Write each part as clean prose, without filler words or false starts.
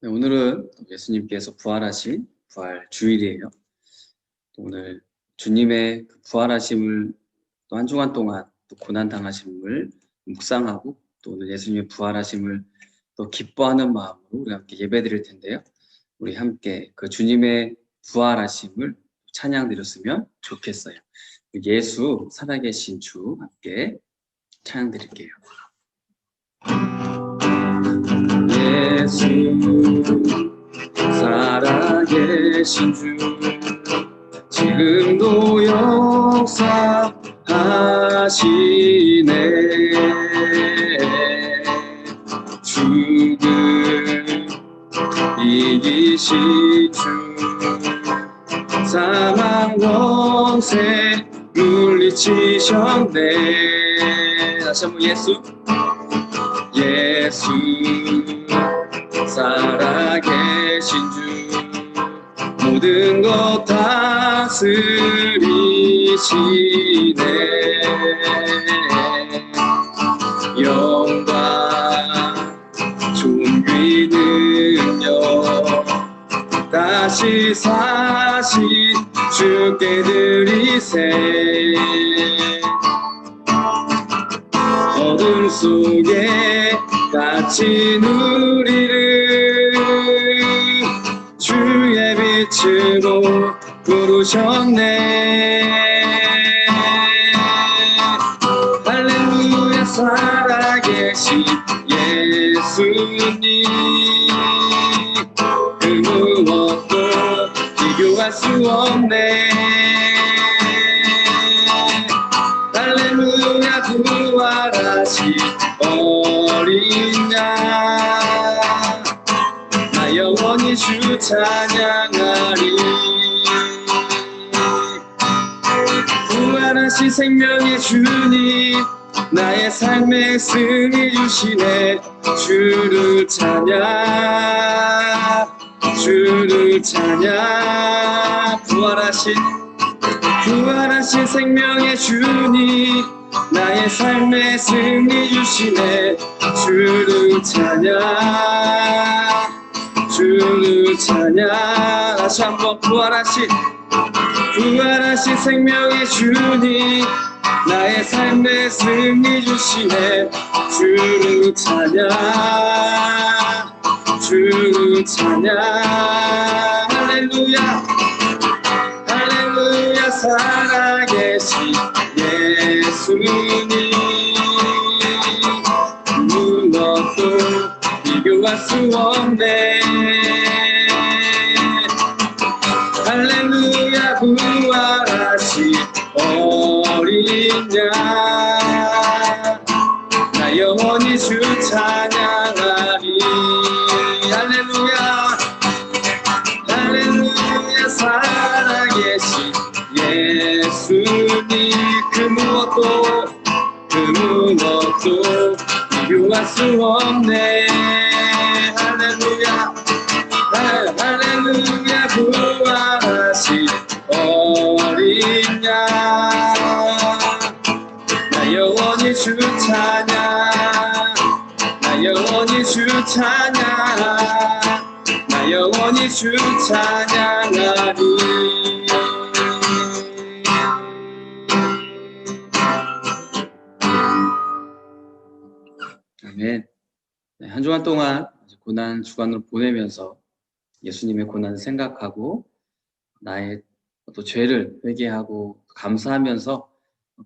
네, 오늘은 예수님께서 부활하신 부활 주일이에요. 오늘 주님의 그 부활하심을 또 한 주간 동안 또 고난 당하심을 묵상하고 또 오늘 예수님의 부활하심을 또 기뻐하는 마음으로 우리 함께 예배드릴 텐데요. 우리 함께 그 주님의 부활하심을 찬양 드렸으면 좋겠어요. 예수 살아계신 주 함께 찬양 드릴게요. 예수 살아계신 주 지금도 역사하시네. 죽음 이기신 주 사망 권세 물리치셨네. 다시 한번 예수 살아계신 주 모든 것 다스리시네. 영광 존귀 능력 다시 사신 주께 드리세. 어둠 속에 갇힌 우리를 주의 빛으로 부르셨네. 할렐루야 살아계신 예수님 그 무엇도 비교할 수 없네. 할렐루야 부활하신 어린 양 나 영원히 주 찬양하리. 부활하신 생명의 주님 나의 삶에 승리 주시네. 주를 찬양 부활하신 생명의 주님 나의 삶에 승리 주시네. 주를 찬양 다시 한번 부활하신 생명의 주님 나의 삶에 승리 주시네. 주를 찬양 할렐루야 살아계신 예수님 무엇도 비교할 수 없네. 할렐루야 부활하신 어린 양 나 영원히 주 찬양하리. 할렐루야 살아계신 예수님 그 무엇도 비교할 수 없네. 할렐루야 부활하신 어린 양 나 영원히 주 찬양하리. 아멘. 네, 한 주간 동안 고난 주간으로 보내면서 예수님의 고난을 생각하고 나의 또 죄를 회개하고 감사하면서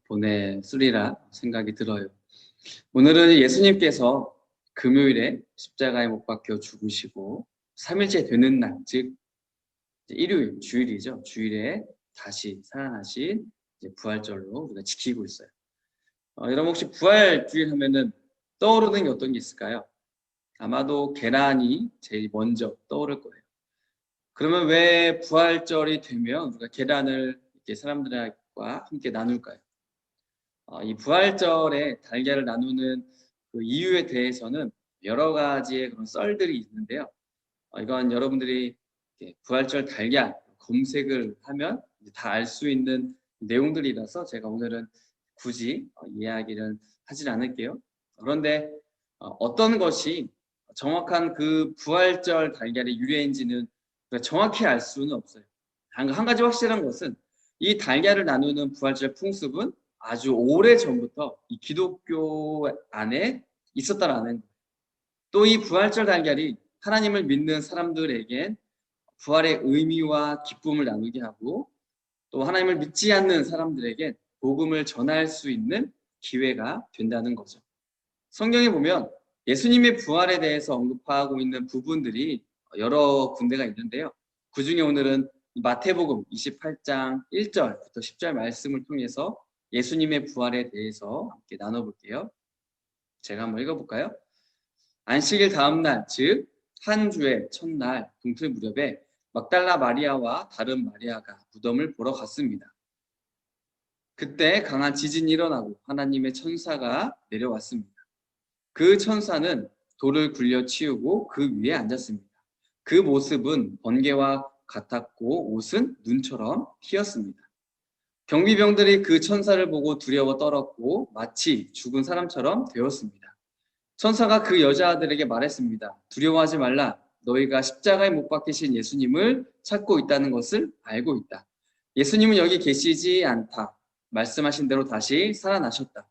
보냈으리라 생각이 들어요. 오늘은 예수님께서 금요일에 십자가에 못 박혀 죽으시고 3일째 되는 날, 즉 일요일, 주일이죠. 주일에 다시 살아나신 부활절로 우리가 지키고 있어요. 여러분 혹시 부활주일 하면은 떠오르는 게 어떤 게 있을까요? 아마도 계란이 제일 먼저 떠오를 거예요. 그러면 왜 부활절이 되면 우리가 계란을 이렇게 사람들과 함께 나눌까요? 이 부활절에 달걀을 나누는 그 이유에 대해서는 여러 가지의 그런 썰들이 있는데요. 이건 여러분들이 부활절 달걀 검색을 하면 다 알 수 있는 내용들이라서 제가 오늘은 굳이 이야기를 하진 않을게요. 그런데 어떤 것이 정확한 그 부활절 달걀의 유래인지는 정확히 알 수는 없어요. 한 가지 확실한 것은 이 달걀을 나누는 부활절 풍습은 아주 오래 전부터 이 기독교 안에 있었다라는 거예요. 또 이 부활절 달걀이 하나님을 믿는 사람들에겐 부활의 의미와 기쁨을 나누게 하고, 또 하나님을 믿지 않는 사람들에게 복음을 전할 수 있는 기회가 된다는 거죠. 성경에 보면 예수님의 부활에 대해서 언급하고 있는 부분들이 여러 군데가 있는데요. 그 중에 오늘은 마태복음 28장 1절부터 10절 말씀을 통해서 예수님의 부활에 대해서 함께 나눠볼게요. 제가 한번 읽어볼까요? 안식일 다음 날, 즉 한 주의 첫날 동틀 무렵에 막달라 마리아와 다른 마리아가 무덤을 보러 갔습니다. 그때 강한 지진이 일어나고 하나님의 천사가 내려왔습니다. 그 천사는 돌을 굴려 치우고 그 위에 앉았습니다. 그 모습은 번개와 같았고 옷은 눈처럼 튀었습니다. 경비병들이 그 천사를 보고 두려워 떨었고 마치 죽은 사람처럼 되었습니다. 천사가 그 여자들에게 말했습니다. 두려워하지 말라. 너희가 십자가에 못 박히신 예수님을 찾고 있다는 것을 알고 있다. 예수님은 여기 계시지 않다. 말씀하신 대로 다시 살아나셨다.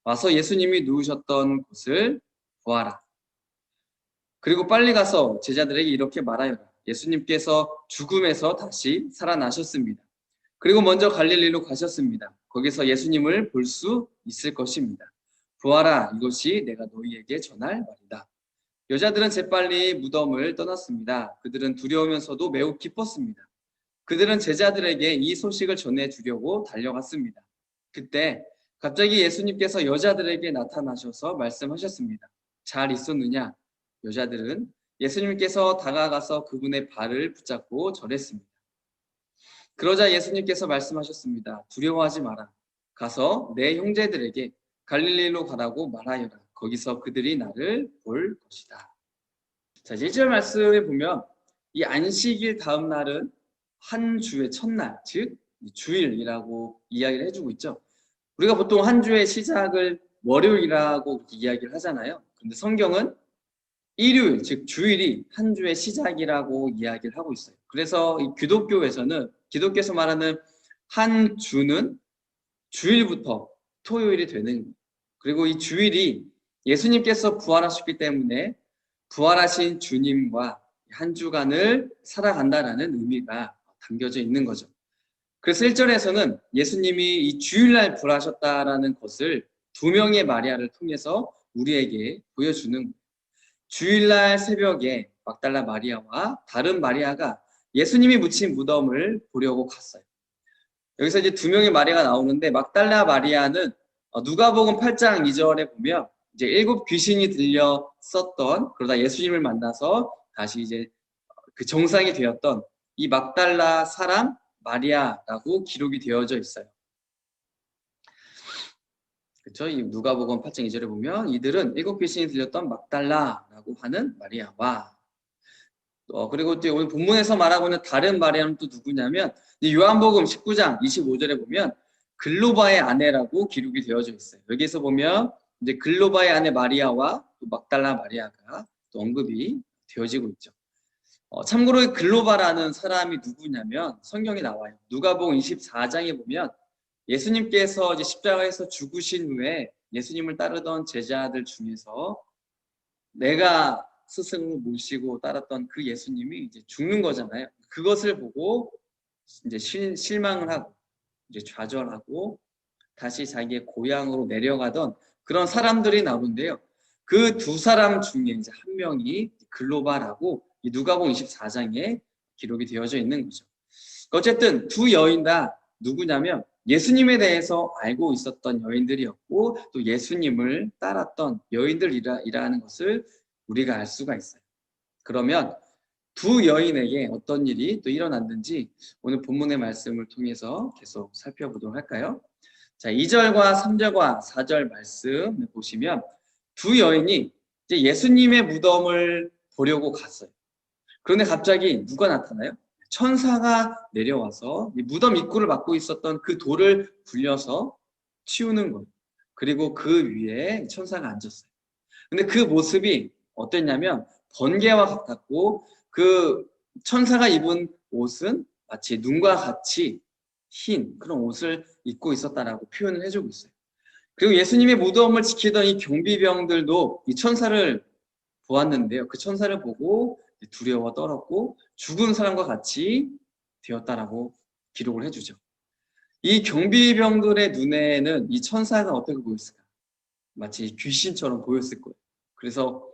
와서 예수님이 누우셨던 곳을 보아라. 그리고 빨리 가서 제자들에게 이렇게 말하여라. 예수님께서 죽음에서 다시 살아나셨습니다. 그리고 먼저 갈릴리로 가셨습니다. 거기서 예수님을 볼 수 있을 것입니다. 보아라, 이것이 내가 너희에게 전할 말이다. 여자들은 재빨리 무덤을 떠났습니다. 그들은 두려우면서도 매우 기뻤습니다. 그들은 제자들에게 이 소식을 전해주려고 달려갔습니다. 그때 갑자기 예수님께서 여자들에게 나타나셔서 말씀하셨습니다. 잘 있었느냐? 여자들은 예수님께서 다가가서 그분의 발을 붙잡고 절했습니다. 그러자 예수님께서 말씀하셨습니다. 두려워하지 마라. 가서 내 형제들에게 갈릴리로 가라고 말하여라. 거기서 그들이 나를 볼 것이다. 자, 1절 말씀에 보면 이 안식일 다음 날은 한 주의 첫날, 즉 주일이라고 이야기를 해주고 있죠. 우리가 보통 한 주의 시작을 월요일이라고 이야기를 하잖아요. 근데 성경은 일요일, 즉 주일이 한 주의 시작이라고 이야기를 하고 있어요. 그래서 이 기독교에서 말하는 한 주는 주일부터 토요일이 되는 거예요. 그리고 이 주일이 예수님께서 부활하셨기 때문에 부활하신 주님과 한 주간을 살아간다라는 의미가 담겨져 있는 거죠. 그래서 1절에서는 예수님이 이 주일날 부활하셨다라는 것을 두 명의 마리아를 통해서 우리에게 보여주는 거예요. 주일날 새벽에 막달라 마리아와 다른 마리아가 예수님이 묻힌 무덤을 보려고 갔어요. 여기서 이제 두 명의 마리아가 나오는데, 막달라 마리아는 누가복음 8장 2절에 보면 이제 7 귀신이 들렸었던, 그러다 예수님을 만나서 다시 이제 그 정상이 되었던 이 막달라 사람 마리아라고 기록이 되어져 있어요. 그렇죠? 이 누가복음 8장 2절에 보면 이들은 7 귀신이 들렸던 막달라라고 하는 마리아와, 그리고 또 오늘 본문에서 말하고 있는 다른 마리아는 또 누구냐면, 요한복음 19장 25절에 보면 글로바의 아내라고 기록이 되어져 있어요. 여기서 보면 이제 글로바의 아내 마리아와 또 막달라 마리아가 또 언급이 되어지고 있죠. 참고로 글로바라는 사람이 누구냐면 성경에 나와요. 누가복음 24장에 보면 예수님께서 이제 십자가에서 죽으신 후에 예수님을 따르던 제자들 중에서 내가 스승으로 모시고 따랐던 그 예수님이 이제 죽는 거잖아요. 그것을 보고 이제 실망을 하고 이제 좌절하고 다시 자기의 고향으로 내려가던 그런 사람들이 나오는데요. 그 두 사람 중에 이제 한 명이 글로바라고 이 누가복음 24장에 기록이 되어져 있는 거죠. 어쨌든 두 여인 다 누구냐면 예수님에 대해서 알고 있었던 여인들이었고, 또 예수님을 따랐던 여인들이라는 것을 우리가 알 수가 있어요. 그러면 두 여인에게 어떤 일이 또 일어났는지 오늘 본문의 말씀을 통해서 계속 살펴보도록 할까요? 자, 2절과 3절과 4절 말씀 보시면 두 여인이 이제 예수님의 무덤을 보려고 갔어요. 그런데 갑자기 누가 나타나요? 천사가 내려와서 무덤 입구를 막고 있었던 그 돌을 굴려서 치우는 거예요. 그리고 그 위에 천사가 앉았어요. 근데 그 모습이 어땠냐면 번개와 같았고 그 천사가 입은 옷은 마치 눈과 같이 흰 그런 옷을 입고 있었다라고 표현을 해주고 있어요. 그리고 예수님의 무덤을 지키던 이 경비병들도 이 천사를 보았는데요. 그 천사를 보고 두려워 떨었고 죽은 사람과 같이 되었다라고 기록을 해주죠. 이 경비병들의 눈에는 이 천사가 어떻게 보였을까? 마치 귀신처럼 보였을 거예요. 그래서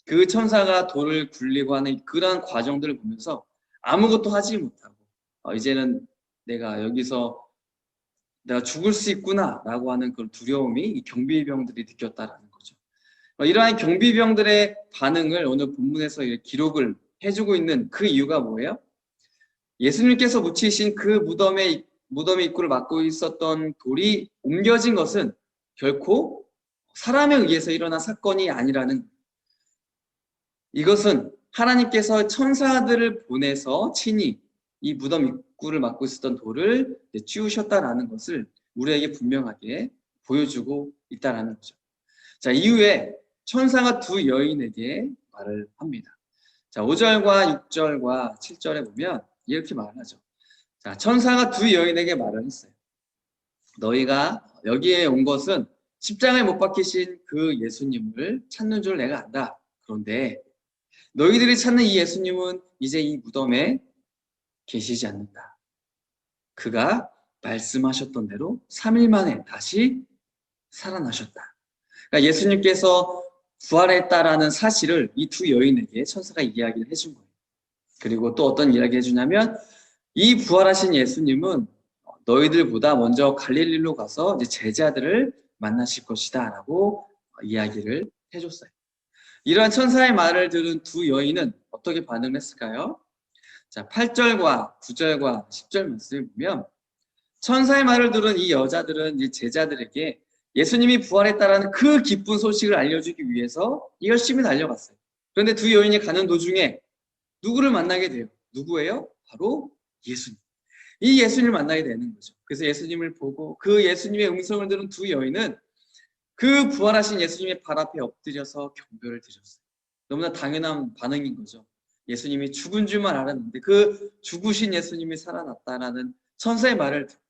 그 천사가 돌을 굴리고 하는 그러한 과정들을 보면서 아무것도 하지 못하고 이제는 내가 죽을 수 있구나라고 하는 그런 두려움이 이 경비병들이 느꼈다라는 거죠. 이러한 경비병들의 반응을 오늘 본문에서 기록을 해주고 있는 그 이유가 뭐예요? 예수님께서 묻히신 그 무덤의 입구를 막고 있었던 돌이 옮겨진 것은 결코 사람에 의해서 일어난 사건이 아니라는, 이것은 하나님께서 천사들을 보내서 친히 이 무덤 입구를 막고 있었던 돌을 치우셨다라는 것을 우리에게 분명하게 보여주고 있다라는 거죠. 자, 이후에 천사가 두 여인에게 말을 합니다. 자, 5절과 6절과 7절에 보면 이렇게 말을 하죠. 자, 천사가 두 여인에게 말을 했어요. 너희가 여기에 온 것은 십자가에 못 박히신 그 예수님을 찾는 줄 내가 안다. 그런데 너희들이 찾는 이 예수님은 이제 이 무덤에 계시지 않는다. 그가 말씀하셨던 대로 3일 만에 다시 살아나셨다. 그러니까 예수님께서 부활했다라는 사실을 이 두 여인에게 천사가 이야기를 해준 거예요. 그리고 또 어떤 이야기 해주냐면 이 부활하신 예수님은 너희들보다 먼저 갈릴리로 가서 이제 제자들을 만나실 것이다 라고 이야기를 해줬어요. 이러한 천사의 말을 들은 두 여인은 어떻게 반응을 했을까요? 자, 8절과 9절과 10절 말씀을 보면 천사의 말을 들은 이 여자들은 이 제자들에게 예수님이 부활했다라는 그 기쁜 소식을 알려주기 위해서 열심히 달려갔어요. 그런데 두 여인이 가는 도중에 누구를 만나게 돼요? 누구예요? 바로 예수님. 이 예수님을 만나게 되는 거죠. 그래서 예수님을 보고 그 예수님의 음성을 들은 두 여인은 그 부활하신 예수님의 발 앞에 엎드려서 경배를 드렸어요. 너무나 당연한 반응인 거죠. 예수님이 죽은 줄만 알았는데 그 죽으신 예수님이 살아났다라는 천사의 말을 듣고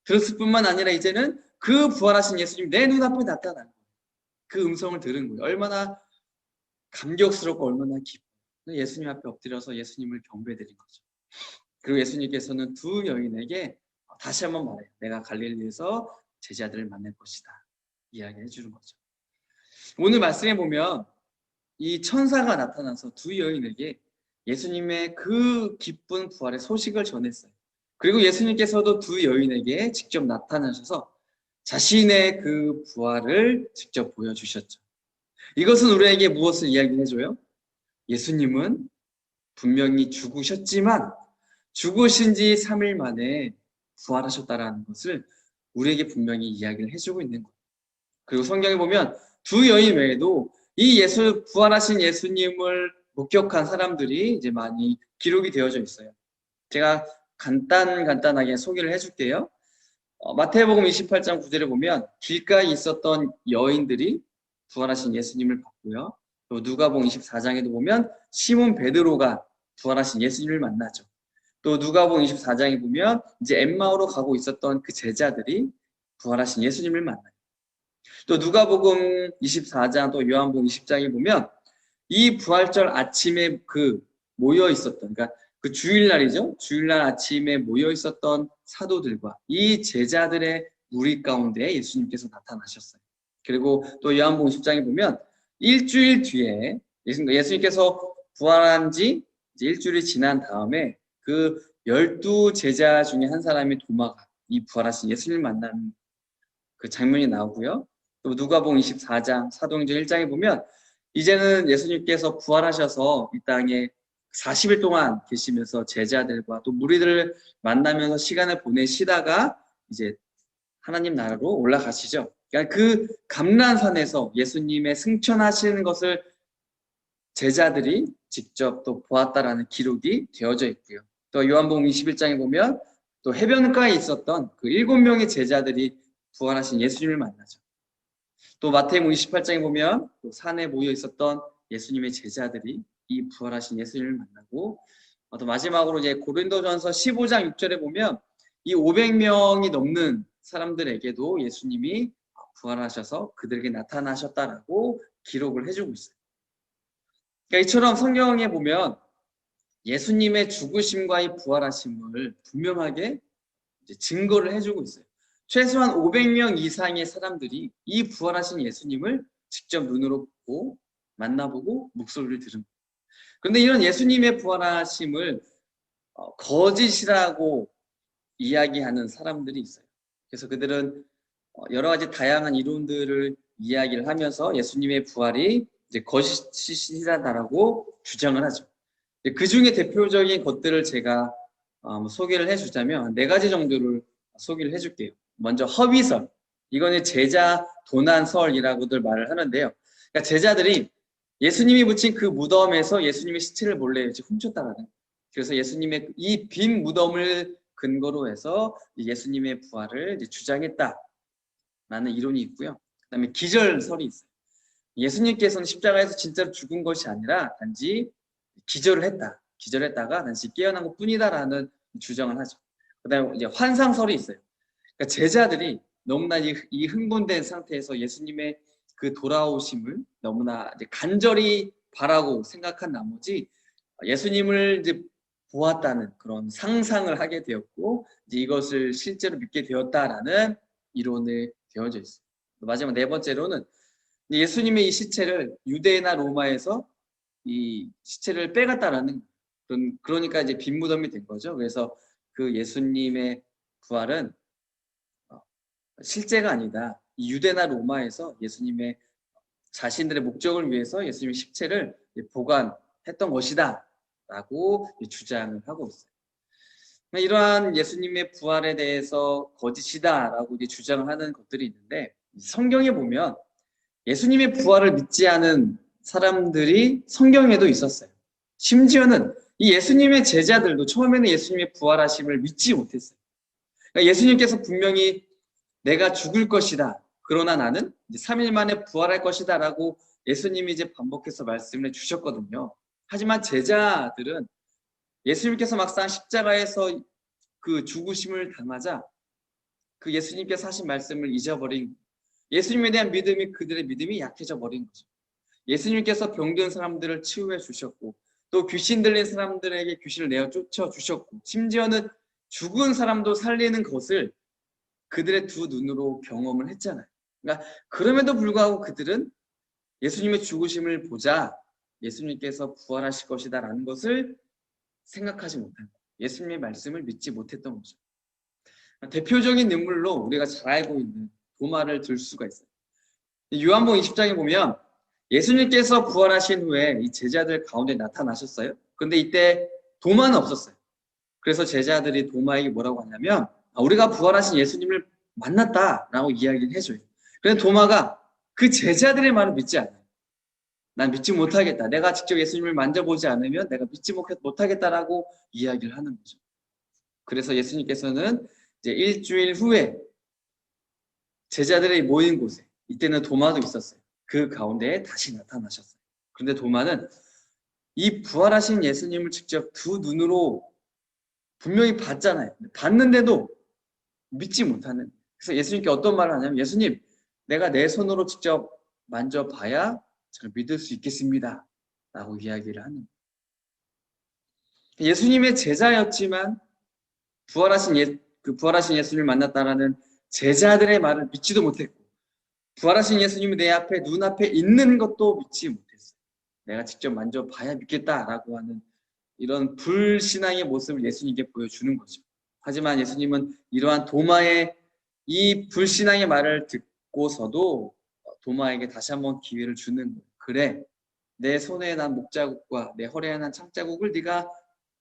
들었을 뿐만 아니라 이제는 그 부활하신 예수님이 내 눈앞에 나타난 거예요. 그 음성을 들은 거예요. 얼마나 감격스럽고 얼마나 기뻐요. 예수님 앞에 엎드려서 예수님을 경배드린 거죠. 그리고 예수님께서는 두 여인에게 다시 한번 말해요. 내가 갈릴리에서 제자들을 만날 것이다. 이야기해 주는 거죠. 오늘 말씀에 보면 이 천사가 나타나서 두 여인에게 예수님의 그 기쁜 부활의 소식을 전했어요. 그리고 예수님께서도 두 여인에게 직접 나타나셔서 자신의 그 부활을 직접 보여주셨죠. 이것은 우리에게 무엇을 이야기해줘요? 예수님은 분명히 죽으셨지만 죽으신 지 3일 만에 부활하셨다는 것을 우리에게 분명히 이야기를 해주고 있는 거예요. 그리고 성경에 보면 두 여인 외에도 이 부활하신 예수님을 목격한 사람들이 이제 많이 기록이 되어져 있어요. 제가 간단하게 소개를 해줄게요. 마태복음 28장 9절에 보면 길가에 있었던 여인들이 부활하신 예수님을 봤고요. 또 누가복음 24장에도 보면 시몬 베드로가 부활하신 예수님을 만나죠. 또 누가복음 24장에 보면 이제 엠마오로 가고 있었던 그 제자들이 부활하신 예수님을 만나요. 또 누가복음 24장 또 요한복음 20장에 보면 이 부활절 아침에 모여 있었던, 그러니까 그 주일날이죠. 주일날 아침에 모여 있었던 사도들과 이 제자들의 무리 가운데 예수님께서 나타나셨어요. 그리고 또 요한복음 10장에 보면 일주일 뒤에 예수님께서 부활한 지 일주일이 지난 다음에 그 12제자 중에 한 사람이 도마가 이 부활하신 예수님을 만나는 그 장면이 나오고요. 또 누가복음 24장 사도행전 1장에 보면 이제는 예수님께서 부활하셔서 이 땅에 40일 동안 계시면서 제자들과 또 무리들을 만나면서 시간을 보내시다가 이제 하나님 나라로 올라가시죠. 그러니까 그 감람산에서 예수님의 승천하시는 것을 제자들이 직접 또 보았다라는 기록이 되어져 있고요. 또 요한복음 21장에 보면 또 해변가에 있었던 그 7명의 제자들이 부활하신 예수님을 만나죠. 또 마태복음 28장에 보면 또 산에 모여 있었던 예수님의 제자들이 이 부활하신 예수님을 만나고 또 마지막으로 이제 고린도전서 15장 6절에 보면 이 500명이 넘는 사람들에게도 예수님이 부활하셔서 그들에게 나타나셨다라고 기록을 해주고 있어요. 그러니까 이처럼 성경에 보면 예수님의 죽으심과 이 부활하심을 분명하게 이제 증거를 해주고 있어요. 최소한 500명 이상의 사람들이 이 부활하신 예수님을 직접 눈으로 보고 만나보고 목소리를 들은 거예요. 그런데 이런 예수님의 부활하심을 거짓이라고 이야기하는 사람들이 있어요. 그래서 그들은 여러 가지 다양한 이론들을 이야기를 하면서 예수님의 부활이 이제 거짓이라고 주장을 하죠. 그 중에 대표적인 것들을 제가 소개를 해주자면 4가지 정도를 소개를 해줄게요. 먼저 허위설. 이거는 제자 도난설이라고들 말을 하는데요. 그러니까 제자들이 예수님이 묻힌 그 무덤에서 예수님의 시체를 몰래 훔쳤다라는. 그래서 예수님의 이 빈 무덤을 근거로 해서 예수님의 부활을 주장했다라는 이론이 있고요. 그다음에 기절설이 있어요. 예수님께서는 십자가에서 진짜로 죽은 것이 아니라 단지 기절했다가 다시 깨어난 것뿐이다라는 주장을 하죠. 그다음에 이제 환상설이 있어요. 그러니까 제자들이 너무나 이 흥분된 상태에서 예수님의 그 돌아오심을 너무나 이제 간절히 바라고 생각한 나머지 예수님을 이제 보았다는 그런 상상을 하게 되었고 이제 이것을 실제로 믿게 되었다라는 이론이 되어져 있어요. 마지막 4번째로는 예수님의 이 시체를 유대나 로마에서 이 시체를 빼갔다라는 그러니까 이제 빈 무덤이 된 거죠. 그래서 그 예수님의 부활은 실제가 아니다. 유대나 로마에서 예수님의 자신들의 목적을 위해서 예수님의 십체를 보관했던 것이다 라고 주장을 하고 있어요. 이러한 예수님의 부활에 대해서 거짓이다 라고 주장을 하는 것들이 있는데 성경에 보면 예수님의 부활을 믿지 않은 사람들이 성경에도 있었어요. 심지어는 이 예수님의 제자들도 처음에는 예수님의 부활하심을 믿지 못했어요. 그러니까 예수님께서 분명히 내가 죽을 것이다. 그러나 나는 이제 3일 만에 부활할 것이다 라고 예수님이 이제 반복해서 말씀을 해주셨거든요. 하지만 제자들은 예수님께서 막상 십자가에서 그 죽으심을 당하자 그 예수님께서 하신 말씀을 잊어버린 예수님에 대한 믿음이 그들의 믿음이 약해져 버린 거죠. 예수님께서 병든 사람들을 치유해 주셨고 또 귀신 들린 사람들에게 귀신을 내어 쫓아 주셨고 심지어는 죽은 사람도 살리는 것을 그들의 두 눈으로 경험을 했잖아요. 그러니까 그럼에도 불구하고 그들은 예수님의 죽으심을 보자 예수님께서 부활하실 것이다 라는 것을 생각하지 못한 거예요. 예수님의 말씀을 믿지 못했던 거죠. 대표적인 인물로 우리가 잘 알고 있는 도마를 들 수가 있어요. 요한복음 20장에 보면 예수님께서 부활하신 후에 이 제자들 가운데 나타나셨어요. 그런데 이때 도마는 없었어요. 그래서 제자들이 도마에게 뭐라고 하냐면 우리가 부활하신 예수님을 만났다라고 이야기를 해줘요. 그런데 도마가 그 제자들의 말을 믿지 않아요. 난 믿지 못하겠다. 내가 직접 예수님을 만져보지 않으면 내가 믿지 못하겠다라고 이야기를 하는 거죠. 그래서 예수님께서는 이제 일주일 후에 제자들이 모인 곳에 이때는 도마도 있었어요. 그 가운데에 다시 나타나셨어요. 그런데 도마는 이 부활하신 예수님을 직접 두 눈으로 분명히 봤잖아요. 봤는데도 믿지 못하는. 그래서 예수님께 어떤 말을 하냐면 예수님, 내가 내 손으로 직접 만져봐야 제가 믿을 수 있겠습니다. 라고 이야기를 하는 거예요. 예수님의 제자였지만 부활하신 예수님을 만났다라는 제자들의 말을 믿지도 못했고 부활하신 예수님이 내 앞에 눈앞에 있는 것도 믿지 못했어요. 내가 직접 만져봐야 믿겠다라고 하는 이런 불신앙의 모습을 예수님께 보여주는 거죠. 하지만 예수님은 이러한 도마의 이 불신앙의 말을 듣고서도 도마에게 다시 한번 기회를 주는 거예요. 그래, 내 손에 난 목자국과 내 허리에 난 창자국을 네가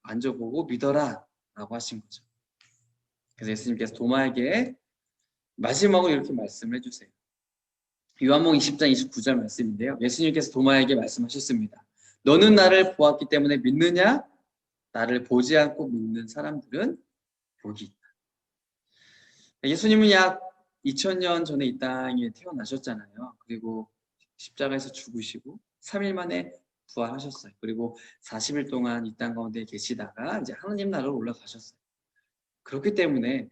만져보고 믿어라 라고 하신 거죠. 그래서 예수님께서 도마에게 마지막으로 이렇게 말씀을 해주세요. 요한복음 20장 29절 말씀인데요. 예수님께서 도마에게 말씀하셨습니다. 너는 나를 보았기 때문에 믿느냐? 나를 보지 않고 믿는 사람들은 복이 있다. 예수님은 약 2000년 전에 이 땅에 태어나셨잖아요. 그리고 십자가에서 죽으시고 3일 만에 부활하셨어요. 그리고 40일 동안 이 땅 가운데 계시다가 이제 하나님 나라로 올라가셨어요. 그렇기 때문에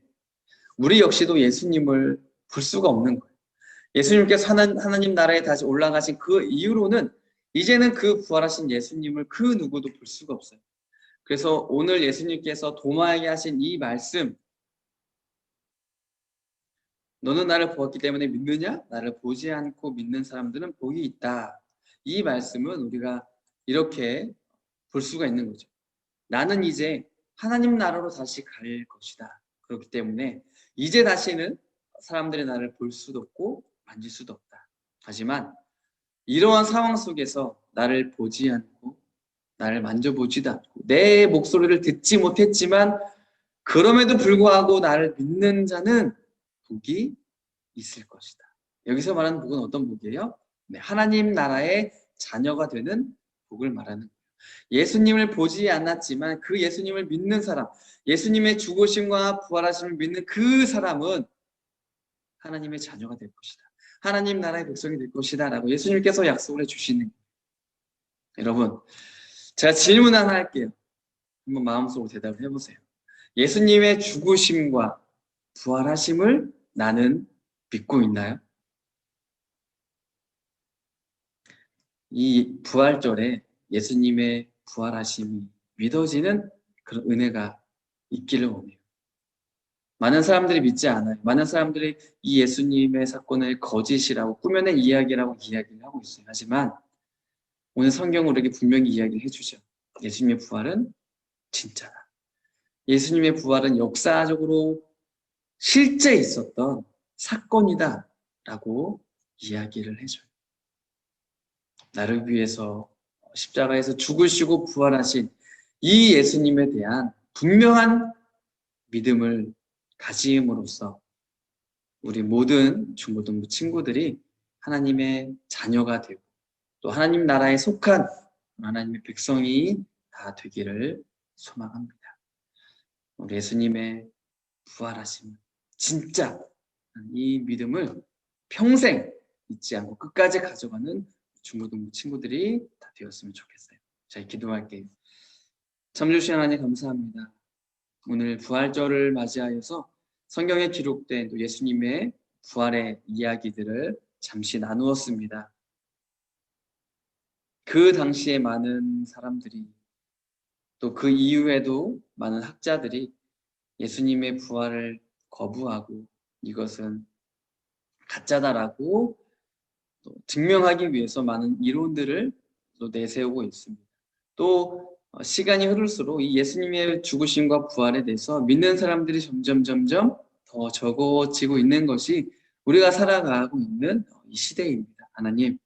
우리 역시도 예수님을 볼 수가 없는 거예요. 예수님께서 하나님 나라에 다시 올라가신 그 이후로는 이제는 그 부활하신 예수님을 그 누구도 볼 수가 없어요. 그래서 오늘 예수님께서 도마에게 하신 이 말씀, 너는 나를 보았기 때문에 믿느냐? 나를 보지 않고 믿는 사람들은 복이 있다. 이 말씀은 우리가 이렇게 볼 수가 있는 거죠. 나는 이제 하나님 나라로 다시 갈 것이다. 그렇기 때문에 이제 다시는 사람들이 나를 볼 수도 없고 만질 수도 없다. 하지만 이러한 상황 속에서 나를 보지 않고 나를 만져보지도 않고 내 목소리를 듣지 못했지만 그럼에도 불구하고 나를 믿는 자는 복이 있을 것이다. 여기서 말하는 복은 어떤 복이에요? 네, 하나님 나라의 자녀가 되는 복을 말하는 거예요. 예수님을 보지 않았지만 그 예수님을 믿는 사람, 예수님의 죽으심과 부활하심을 믿는 그 사람은 하나님의 자녀가 될 것이다. 하나님 나라의 백성이 될 것이다 라고 예수님께서 약속을 해주시는 거예요. 여러분, 제가 질문 하나 할게요. 한번 마음속으로 대답을 해보세요. 예수님의 죽으심과 부활하심을 나는 믿고 있나요? 이 부활절에 예수님의 부활하심이 믿어지는 그런 은혜가 있기를 원해요. 많은 사람들이 믿지 않아요. 많은 사람들이 이 예수님의 사건을 거짓이라고 꾸며낸 이야기라고 이야기를 하고 있어요. 하지만 오늘 성경은 우리에게 분명히 이야기를 해주죠. 예수님의 부활은 진짜다. 예수님의 부활은 역사적으로 실제 있었던 사건이다 라고 이야기를 해줘요. 나를 위해서 십자가에서 죽으시고 부활하신 이 예수님에 대한 분명한 믿음을 가짐으로써 우리 모든 중고등부 친구들이 하나님의 자녀가 되고 또 하나님 나라에 속한 하나님의 백성이 다 되기를 소망합니다. 우리 예수님의 부활하심 진짜 이 믿음을 평생 잊지 않고 끝까지 가져가는 중고등부 친구들이 다 되었으면 좋겠어요. 자, 기도할게요. 참 주신 하나님 감사합니다. 오늘 부활절을 맞이하여서 성경에 기록된 또 예수님의 부활의 이야기들을 잠시 나누었습니다. 그 당시에 많은 사람들이 또 그 이후에도 많은 학자들이 예수님의 부활을 거부하고 이것은 가짜다라고 또 증명하기 위해서 많은 이론들을 또 내세우고 있습니다. 또 시간이 흐를수록 이 예수님의 죽으심과 부활에 대해서 믿는 사람들이 점점 더 적어지고 있는 것이 우리가 살아가고 있는 이 시대입니다. 하나님,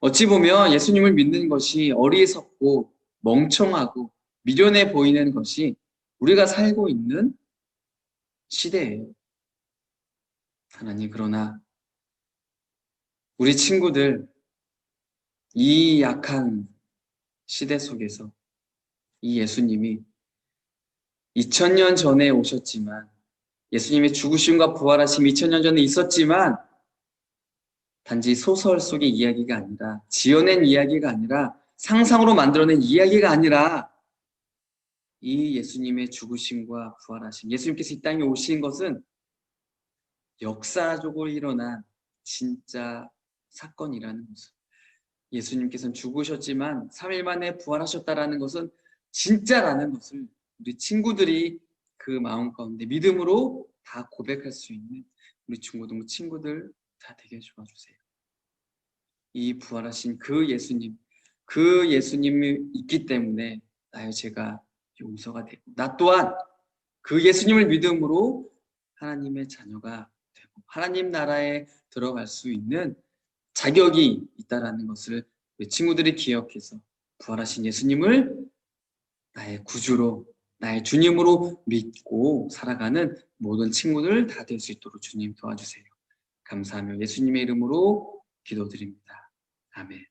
어찌 보면 예수님을 믿는 것이 어리석고 멍청하고 미련해 보이는 것이 우리가 살고 있는 시대예요. 하나님, 그러나 우리 친구들 이 약한 시대 속에서 이 예수님이 2000년 전에 오셨지만 예수님의 죽으심과 부활하심이 2000년 전에 있었지만 단지 소설 속의 이야기가 아니라 지어낸 이야기가 아니라 상상으로 만들어낸 이야기가 아니라 이 예수님의 죽으심과 부활하심, 예수님께서 이 땅에 오신 것은 역사적으로 일어난 진짜 사건이라는 것을, 예수님께서는 죽으셨지만 3일 만에 부활하셨다라는 것은 진짜라는 것을 우리 친구들이 그 마음 가운데 믿음으로 다 고백할 수 있는 우리 중고등부 친구들 다 되게 해주세요. 이 부활하신 그 예수님이 있기 때문에 나의 죄가 용서가 되고 나 또한 그 예수님을 믿음으로 하나님의 자녀가 되고 하나님 나라에 들어갈 수 있는 자격이 있다라는 것을 우리 친구들이 기억해서 부활하신 예수님을 나의 구주로, 나의 주님으로 믿고 살아가는 모든 친구들 다 될 수 있도록 주님 도와주세요. 감사하며 예수님의 이름으로 기도드립니다. 아멘.